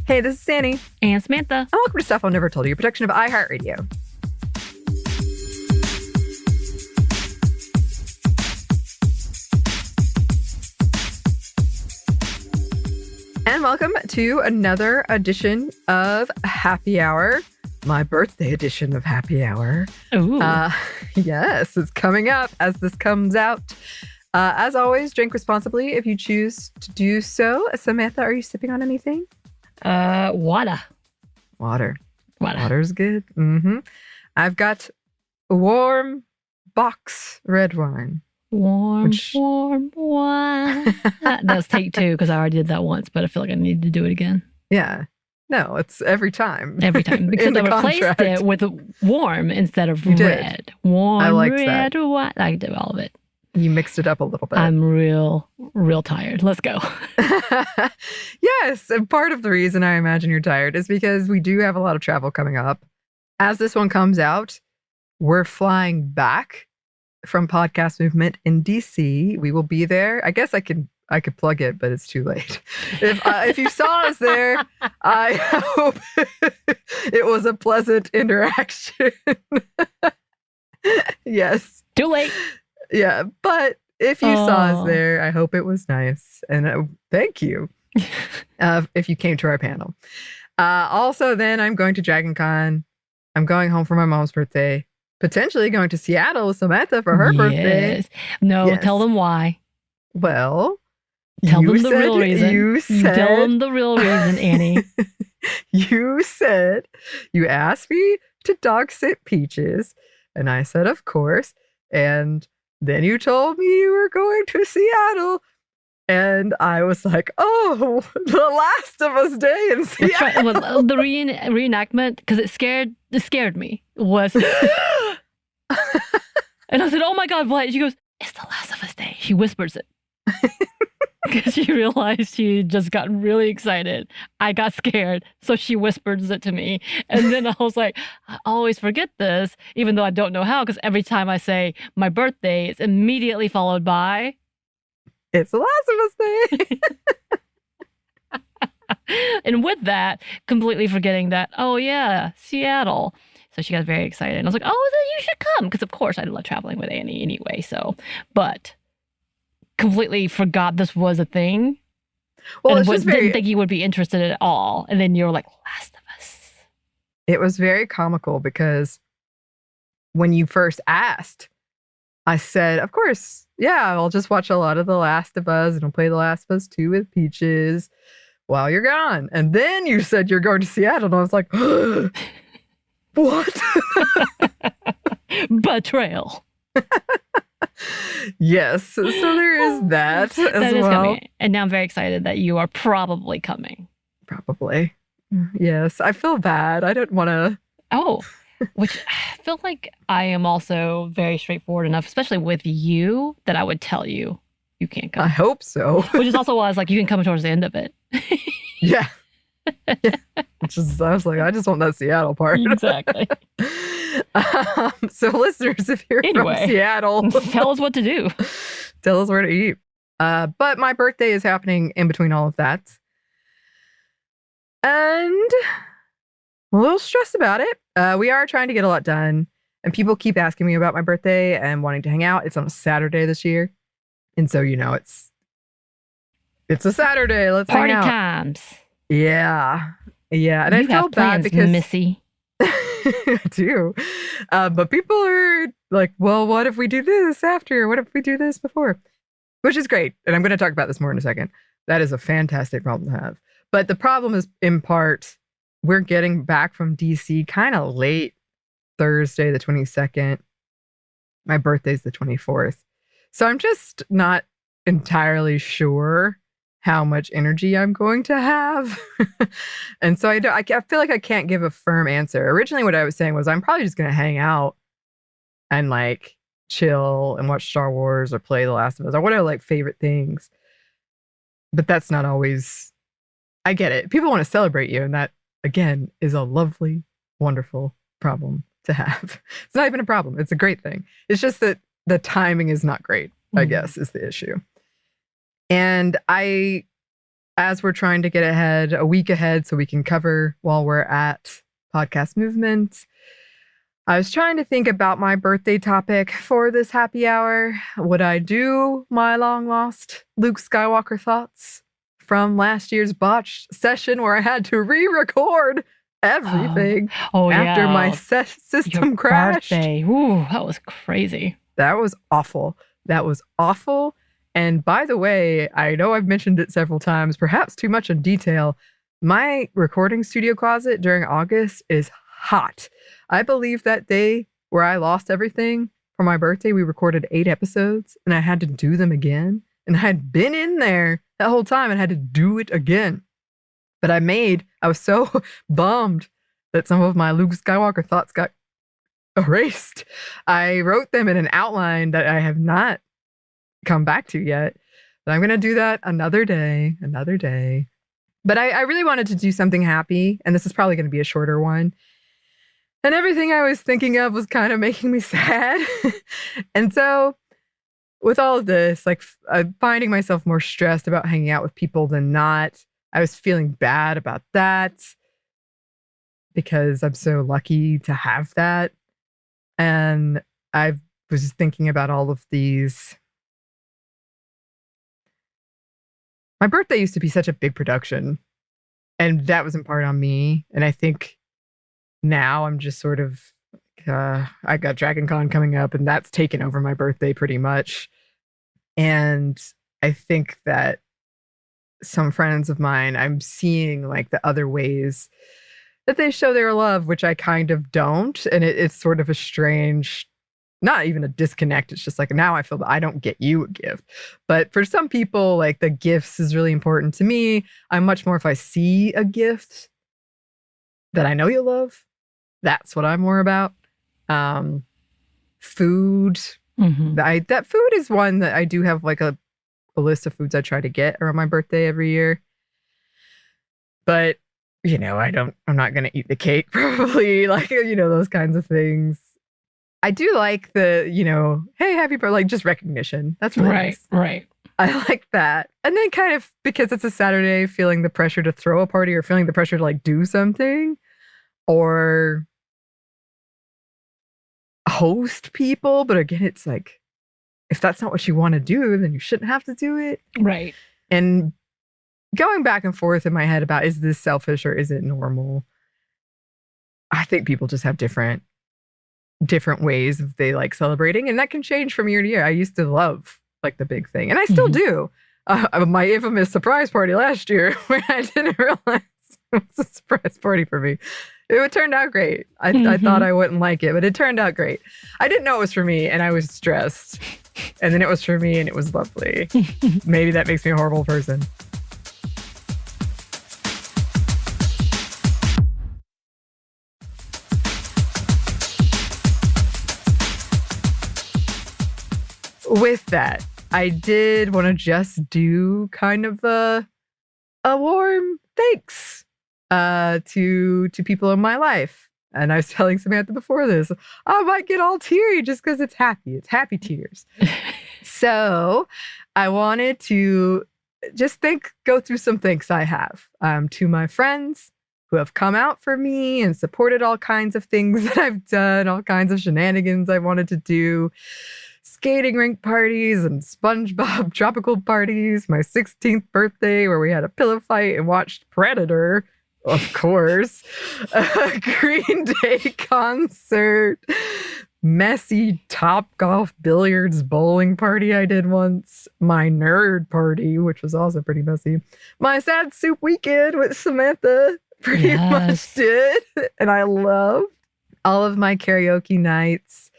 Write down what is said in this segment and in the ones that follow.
Hey, this is Anney. And Samantha. And welcome to Stuff I'll Never Told You, a production of iHeartRadio. And welcome to another edition of Happy Hour, my birthday edition of Happy Hour. Ooh. Yes, it's coming up as this comes out. As always, drink responsibly if you choose to do so. Samantha, are you sipping on anything? Water. Water's good. Mm-hmm. I've got a warm box red wine. Warm wine. That's take two because I already did that once, but I feel like I need to do it again. Yeah. No, it's every time. Every time. Because I replaced it with warm instead of red. Warm, I like red that. wine. I did all of it. You mixed it up a little bit. I'm real tired. Let's go. Yes. And part of the reason I imagine you're tired is because we do have a lot of travel coming up. As this one comes out, we're flying back from Podcast Movement in DC. We will be there. I guess I could plug it, but it's too late. If you saw us there, I hope it was a pleasant interaction. Yes. Too late. Yeah, but if you saw us there, I hope it was nice. And thank you if you came to our panel. Also, then I'm going to Dragon Con. I'm going home for my mom's birthday. Potentially going to Seattle with Samantha for her birthday. No, Tell them why. Well, tell them the real reason. You tell them the real reason, Anney. You said, you asked me to dog sit Peaches. And I said, of course. And then you told me you were going to Seattle. And I was like, oh, The Last of Us Day in Seattle. Well, the reenactment, because it scared me, was... And I said, oh my God, what? She goes, it's The Last of Us Day. She whispers it. Because she realized she just got really excited. I got scared, so she whispers it to me. And then I was like, I always forget this, even though I don't know how, because every time I say my birthday, it's immediately followed by... It's The Last of Us Day. And with that, completely forgetting that, oh yeah, Seattle. So she got very excited. And I was like, oh, then you should come. Because of course I love traveling with Anney anyway. So, but completely forgot this was a thing. Well, and it's didn't think you would be interested at all. And then you're like, Last of Us. It was very comical because when you first asked, I said, of course, yeah, I'll just watch a lot of The Last of Us and I'll play The Last of Us 2 with Peaches while you're gone. And then you said you're going to Seattle. And I was like, what? Betrayal. Yes. So there is that as well. Coming. And now I'm very excited that you are probably coming. Probably. Yes. I feel bad. I don't want to. Oh, which I feel like I am also very straightforward enough, especially with you, that I would tell you can't come. I hope so. Which is also why I was like, you can come towards the end of it. Yeah. I was like, I just want that Seattle part. Exactly. So listeners, if you're from Seattle, tell us what to do. Tell us where to eat. But my birthday is happening in between all of that. And I'm a little stressed about it. We are trying to get a lot done. And people keep asking me about my birthday and wanting to hang out. It's on a Saturday this year. And so, it's a Saturday. Let's Party hang out. Times. Yeah. Yeah. And you I feel bad because Missy. I do. But people are like, well, what if we do this after? What if we do this before? Which is great. And I'm going to talk about this more in a second. That is a fantastic problem to have. But the problem is, in part, we're getting back from DC kind of late Thursday, the 22nd. My birthday's the 24th. So I'm just not entirely sure how much energy I'm going to have. And so I feel like I can't give a firm answer. Originally, what I was saying was I'm probably just going to hang out and chill and watch Star Wars or play The Last of Us or whatever, favorite things. But that's not always, I get it. People want to celebrate you. And that, again, is a lovely, wonderful problem to have. It's not even a problem. It's a great thing. It's just that the timing is not great, I guess, is the issue. And I as we're trying to get ahead, a week ahead, so we can cover while we're at Podcast Movement, I was trying to think about my birthday topic for this happy hour. Would I do my long lost Luke Skywalker thoughts from last year's botched session where I had to re-record everything after yeah. my system crashed? Birthday. Ooh, that was crazy. That was awful. That was awful. And by the way, I know I've mentioned it several times, perhaps too much in detail. My recording studio closet during August is hot. I believe that day where I lost everything for my birthday, we recorded 8 episodes and I had to do them again. And I had been in there that whole time and had to do it again. But I was so bummed that some of my Luke Skywalker thoughts got erased. I wrote them in an outline that I have not come back to yet. But I'm going to do that another day. But I really wanted to do something happy. And this is probably going to be a shorter one. And everything I was thinking of was kind of making me sad. And so with all of this, like finding myself more stressed about hanging out with people than not, I was feeling bad about that because I'm so lucky to have that. And I was thinking about all of these. My birthday used to be such a big production, and that was in part on me. And I think now I'm just sort of, I got Dragon Con coming up, and that's taken over my birthday pretty much. And I think that some friends of mine, I'm seeing like the other ways that they show their love, which I kind of don't. And it's sort of a strange, not even a disconnect. It's just like, now I feel that I don't get you a gift. But for some people, like the gifts is really important to me. I'm much more if I see a gift that I know you'll love. That's what I'm more about. Food. Mm-hmm. That food is one that I do have like a list of foods I try to get around my birthday every year. But, I'm not going to eat the cake probably, like, those kinds of things. I do like the, hey, happy birthday, like just recognition. That's really nice. Right. I like that. And then kind of because it's a Saturday, feeling the pressure to throw a party or feeling the pressure to like do something or host people. But again, it's like, if that's not what you want to do, then you shouldn't have to do it. Right. And going back and forth in my head about, is this selfish or is it normal? I think people just have different ways of they like celebrating, and that can change from year to year. I used to love like the big thing, and I still do. My infamous surprise party last year where I didn't realize it was a surprise party for me. It turned out great. I thought I wouldn't like it, but it turned out great. I didn't know it was for me, and I was stressed. And then it was for me, and it was lovely. Maybe that makes me a horrible person. With that, I did want to just do kind of a warm thanks to people in my life. And I was telling Samantha before this, I might get all teary just because it's happy. It's happy tears. So I wanted to just go through some thanks I have to my friends who have come out for me and supported all kinds of things that I've done, all kinds of shenanigans I wanted to do. Skating rink parties and SpongeBob tropical parties, my 16th birthday where we had a pillow fight and watched Predator, of course, a Green Day concert, messy Topgolf billiards bowling party I did once, my nerd party, which was also pretty messy, my sad soup weekend with Samantha pretty much did, and I loved all of my karaoke nights.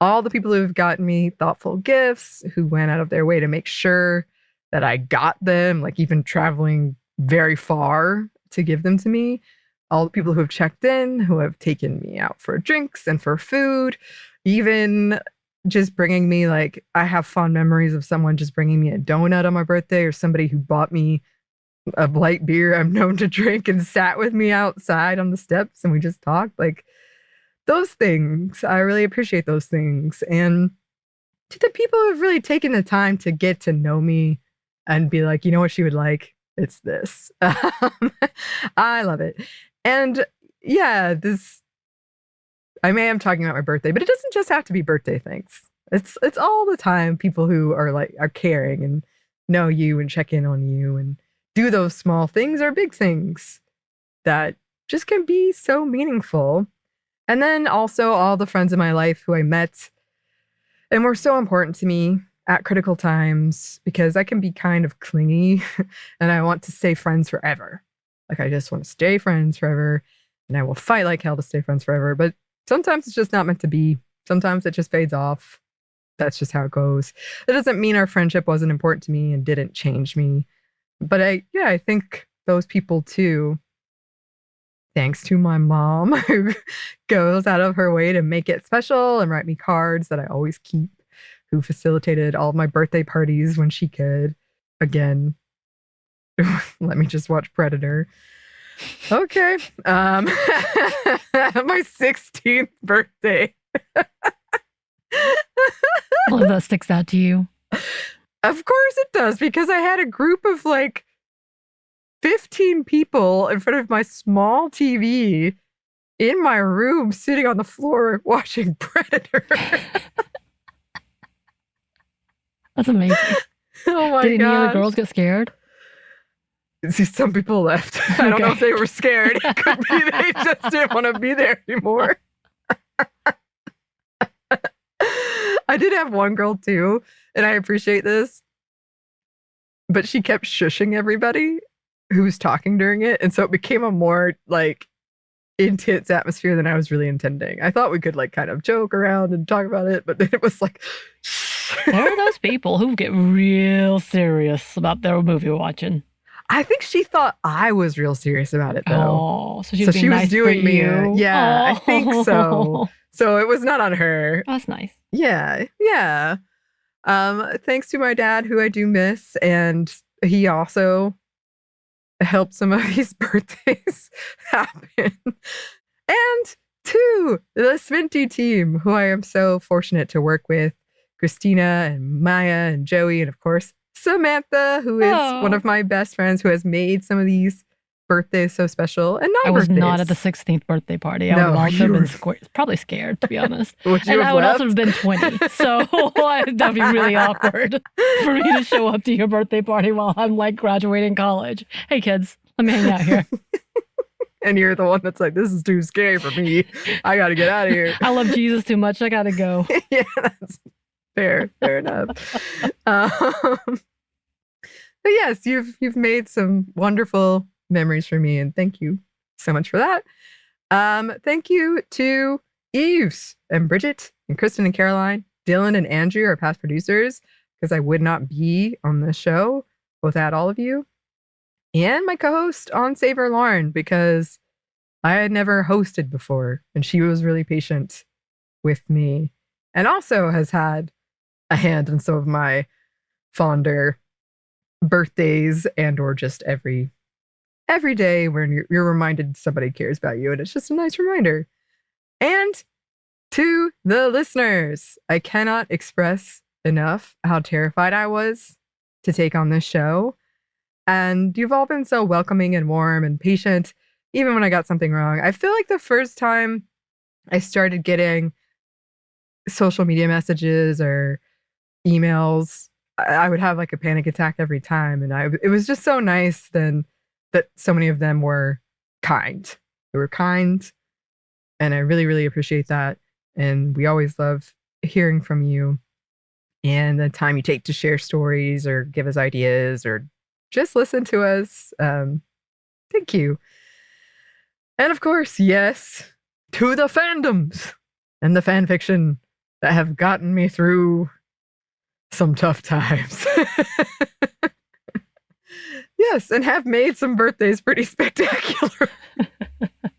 All the people who have gotten me thoughtful gifts, who went out of their way to make sure that I got them, like even traveling very far to give them to me. All the people who have checked in, who have taken me out for drinks and for food, even just bringing me, like, I have fond memories of someone just bringing me a donut on my birthday, or somebody who bought me a light beer I'm known to drink and sat with me outside on the steps and we just talked. Like, those things, I really appreciate those things. And to the people who have really taken the time to get to know me and be like, you know what she would like? it's this. I love it. And yeah, I am talking about my birthday, but it doesn't just have to be birthday things. It's all the time people who are caring and know you and check in on you and do those small things or big things that just can be so meaningful. And then also all the friends in my life who I met and were so important to me at critical times, because I can be kind of clingy and I want to stay friends forever. Like, I just want to stay friends forever and I will fight like hell to stay friends forever. But sometimes it's just not meant to be. Sometimes it just fades off. That's just how it goes. That doesn't mean our friendship wasn't important to me and didn't change me. But I think those people too, thanks to my mom who goes out of her way to make it special and write me cards that I always keep, who facilitated all of my birthday parties when she could. Again, let me just watch Predator. Okay. My 16th birthday. All of that sticks out to you. Of course it does, because I had a group of 15 people in front of my small TV in my room, sitting on the floor watching Predator. That's amazing. Oh my god. Did any of the girls get scared? See, some people left. I don't know if they were scared. It could be they just didn't want to be there anymore. I did have one girl too, and I appreciate this, but she kept shushing everybody who was talking during it, and so it became a more intense atmosphere than I was really intending. I thought we could kind of joke around and talk about it, but then it was there are those people who get real serious about their movie watching. I think she thought I was real serious about it, though. Oh, so she was nice doing for me you. Yeah, I think so. So it was not on her. That's nice. Yeah. Thanks to my dad, who I do miss, and he also helped some of these birthdays happen. And to the Sminty team, who I am so fortunate to work with, Christina and Maya and Joey, and of course, Samantha, who is one of my best friends, who has made some of these birthdays so special. And I was not at the 16th birthday party. I would have also been probably scared, to be honest. And I would also have been 20. So that'd be really awkward for me to show up to your birthday party while I'm graduating college. Hey kids, let me hang out here. And you're the one that's this is too scary for me. I got to get out of here. I love Jesus too much. I got to go. Yeah, that's fair enough. But yes, you've made some wonderful memories for me, and thank you so much for that. Thank you to Eves and Bridget and Kristen and Caroline, Dylan and Andrew, our past producers, because I would not be on this show without all of you. And my co-host on Savor, Lauren, because I had never hosted before, and she was really patient with me, and also has had a hand in some of my fonder birthdays and or just every day when you're reminded somebody cares about you, and it's just a nice reminder. And to the listeners, I cannot express enough how terrified I was to take on this show. And you've all been so welcoming and warm and patient, even when I got something wrong. I feel like the first time I started getting social media messages or emails, I would have a panic attack every time. And it was just so nice then that so many of them were kind. They were kind. And I really, really appreciate that. And we always love hearing from you and the time you take to share stories or give us ideas or just listen to us. Thank you. And of course, yes, to the fandoms and the fan fiction that have gotten me through some tough times. Yes, and have made some birthdays pretty spectacular.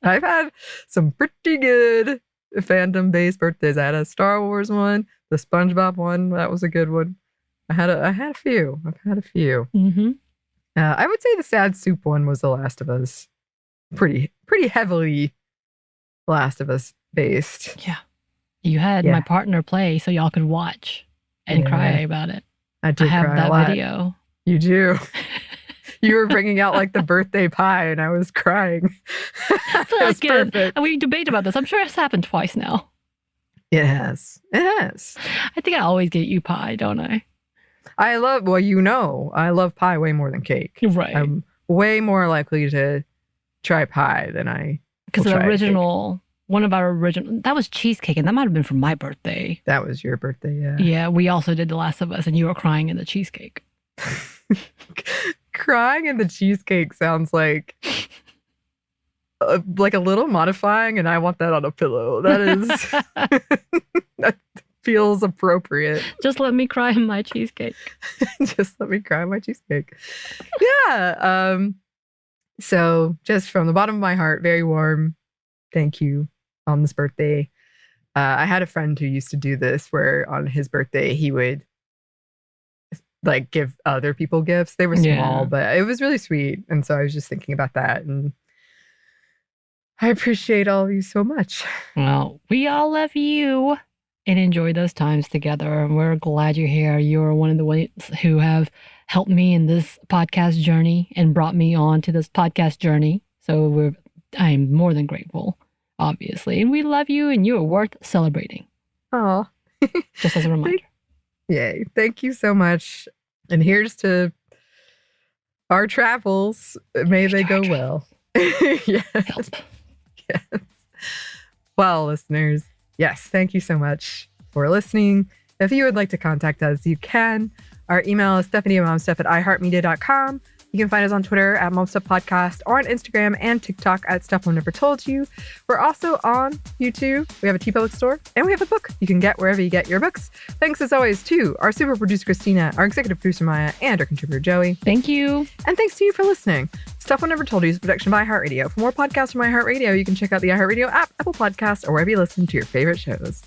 I've had some pretty good fandom-based birthdays. I had a Star Wars one, the SpongeBob one. That was a good one. I had a few. I've had a few. Mm-hmm. I would say the Sad Soup one was The Last of Us. Pretty heavily Last of Us based. Yeah. You had my partner play so y'all could watch and cry about it. I did have cry that a lot. video. You do. You were bringing out like the birthday pie and I was crying. I feel That's like perfect. we debate about this. I'm sure it's happened twice now. It has. It has. I think I always get you pie, don't I? I love, well, I love pie way more than cake. Right. I'm way more likely to try pie than I Because will the try original, one of our original, that was cheesecake, and that might have been for my birthday. That was your birthday, yeah. Yeah, we also did The Last of Us, and you were crying in the cheesecake. Crying in the cheesecake sounds like a little modifying, and I want that on a pillow. That is, that feels appropriate. Just let me cry in my cheesecake. Just let me cry in my cheesecake. Yeah. So just from the bottom of my heart, very warm thank you on this birthday. I had a friend who used to do this where on his birthday he would like give other people gifts. They were small, but it was really sweet. And so I was just thinking about that, and I appreciate all of you so much. Well, we all love you and enjoy those times together. And we're glad you're here. You're one of the ones who have helped me in this podcast journey and brought me on to this podcast journey. So I'm more than grateful, obviously. And we love you, and you are worth celebrating. Oh, just as a reminder. Yay. Thank you so much. And here's to our travels. May they go well. Yes. Yes. Well, listeners, yes, thank you so much for listening. If you would like to contact us, you can. Our email is stephaniemomstuff@iheartmedia.com. You can find us on Twitter @MomStuffPodcast or on Instagram and TikTok @Stuff Mom Never Told You. We're also on YouTube. We have a TeePublic store, and we have a book you can get wherever you get your books. Thanks as always to our super producer Christina, our executive producer Maya, and our contributor Joey. Thank you. And thanks to you for listening. Stuff Mom Never Told You is a production by iHeartRadio. For more podcasts from iHeartRadio, you can check out the iHeartRadio app, Apple Podcasts, or wherever you listen to your favorite shows.